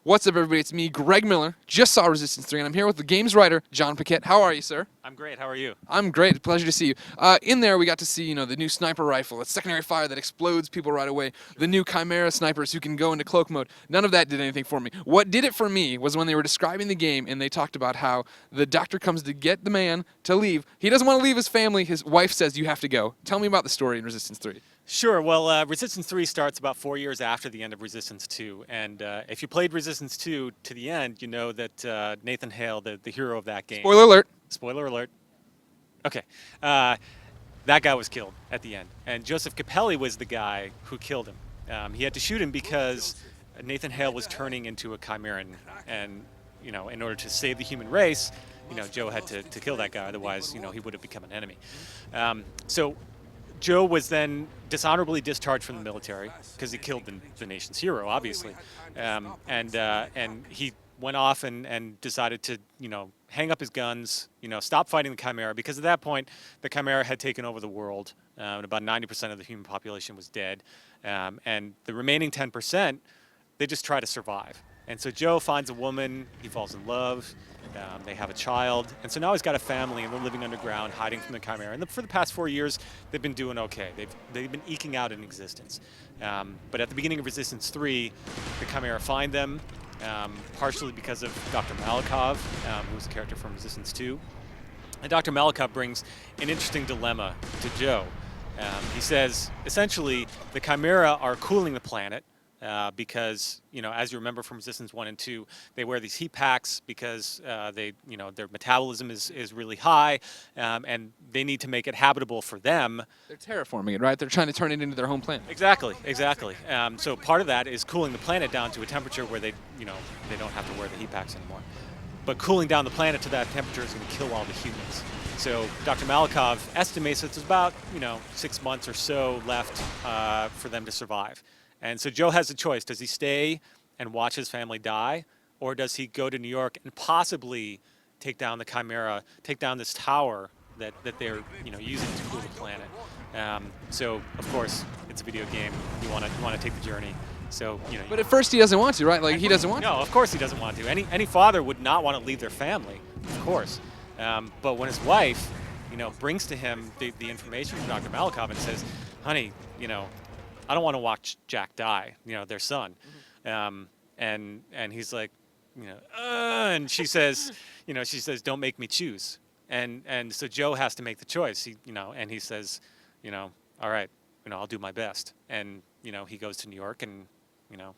What's up, everybody? It's me, Greg Miller. Just saw Resistance 3, and I'm here with the game's writer, John Paquette. How are you, sir? I'm great. How are you? I'm great. Pleasure to see you. In there, we got to see, the new sniper rifle. It's secondary fire that explodes people right away. The new Chimera snipers who can go into cloak mode. None of that did anything for me. What did it for me was when they were describing the game, and they talked about how the doctor comes to get the man to leave. He doesn't want to leave his family. His wife says, you have to go. Tell me about the story in Resistance 3. Sure. Well, Resistance 3 starts about 4 years after the end of Resistance 2. And if you played Resistance 2 to the end, you know that Nathan Hale, the hero of that game. Spoiler alert. Spoiler alert. Okay. That guy was killed at the end. And Joseph Capelli was the guy who killed him. He had to shoot him because Nathan Hale was turning into a Chimeran. And, in order to save the human race, Joe had to kill that guy. Otherwise, he would have become an enemy. So Joe was then dishonorably discharged from the military because he killed the nation's hero, obviously, and he went off and decided to hang up his guns, stop fighting the Chimera, because at that point the Chimera had taken over the world, and about 90% of the human population was dead, and the remaining 10%, they just try to survive. And so Joe finds a woman, he falls in love, they have a child, and so now he's got a family, and they're living underground, hiding from the Chimera. And for the past 4 years, they've been doing okay. They've been eking out an existence. But at the beginning of Resistance 3, the Chimera find them, partially because of Dr. Malikov, who was a character from Resistance 2. And Dr. Malikov brings an interesting dilemma to Joe. He says, essentially, the Chimera are cooling the planet, because, as you remember from Resistance 1 and 2, they wear these heat packs because their metabolism is really high, and they need to make it habitable for them. They're terraforming it, right? They're trying to turn it into their home planet. Exactly. So part of that is cooling the planet down to a temperature where they don't have to wear the heat packs anymore. But cooling down the planet to that temperature is going to kill all the humans. So Dr. Malikov estimates that there's about 6 months or so left for them to survive. And so Joe has a choice. Does he stay and watch his family die, or does he go to New York and possibly take down the Chimera, take down this tower that they're using to cool the planet? So of course it's a video game. You want to take the journey. So But at first he doesn't want to, right? Like he doesn't want to. No, of course he doesn't want to. Any father would not want to leave their family, of course. But when his wife, brings to him the information from Dr. Malikov and says, "Honey, I don't want to watch Jack die, their son." And he's like, and she says, "Don't make me choose." And so Joe has to make the choice. And he says, "All right, I'll do my best." And he goes to New York, and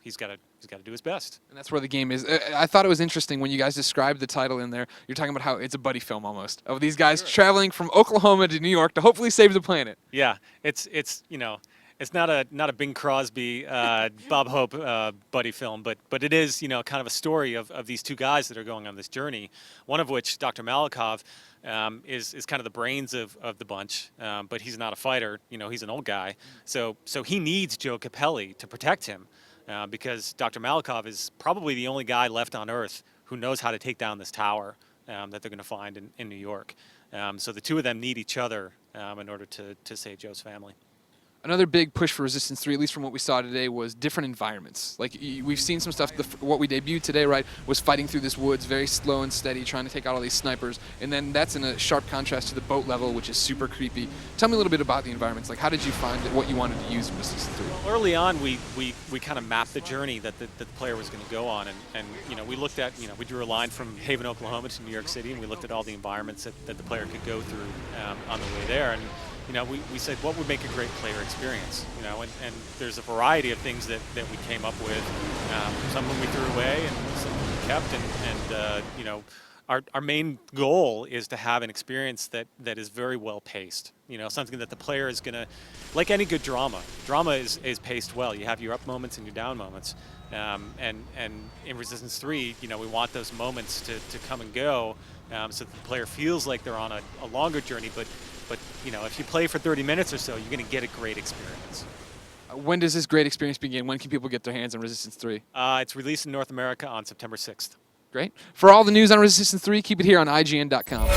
he's got to do his best. And that's where the game is. I thought it was interesting when you guys described the title in there. You're talking about how it's a buddy film almost of these guys traveling from Oklahoma to New York to hopefully save the planet. Yeah, it's not a Bing Crosby, Bob Hope buddy film, but it is kind of a story of these two guys that are going on this journey. One of which, Dr. Malikov, is kind of the brains of the bunch, but he's not a fighter. He's an old guy, so he needs Joe Capelli to protect him, because Dr. Malikov is probably the only guy left on Earth who knows how to take down this tower that they're going to find in New York. So the two of them need each other in order to save Joe's family. Another big push for Resistance 3, at least from what we saw today, was different environments. Like, we've seen some stuff, what we debuted today, right, was fighting through this woods, very slow and steady, trying to take out all these snipers, and then that's in a sharp contrast to the boat level, which is super creepy. Tell me a little bit about the environments. Like, how did you find what you wanted to use in Resistance 3? Well, early on, we kind of mapped the journey that the player was going to go on, and we looked at, we drew a line from Haven, Oklahoma to New York City, and we looked at all the environments that the player could go through on the way there, and we said, what would make a great player experience? And there's a variety of things that we came up with. Some of them we threw away, and some we kept. And our main goal is to have an experience that is very well paced. Something that the player is gonna, like any good drama. Drama is paced well. You have your up moments and your down moments. And in Resistance 3, we want those moments to come and go, so that the player feels like they're on a longer journey. But if you play for 30 minutes or so, you're going to get a great experience. When does this great experience begin? When can people get their hands on Resistance 3? It's released in North America on September 6th. Great. For all the news on Resistance 3, keep it here on IGN.com.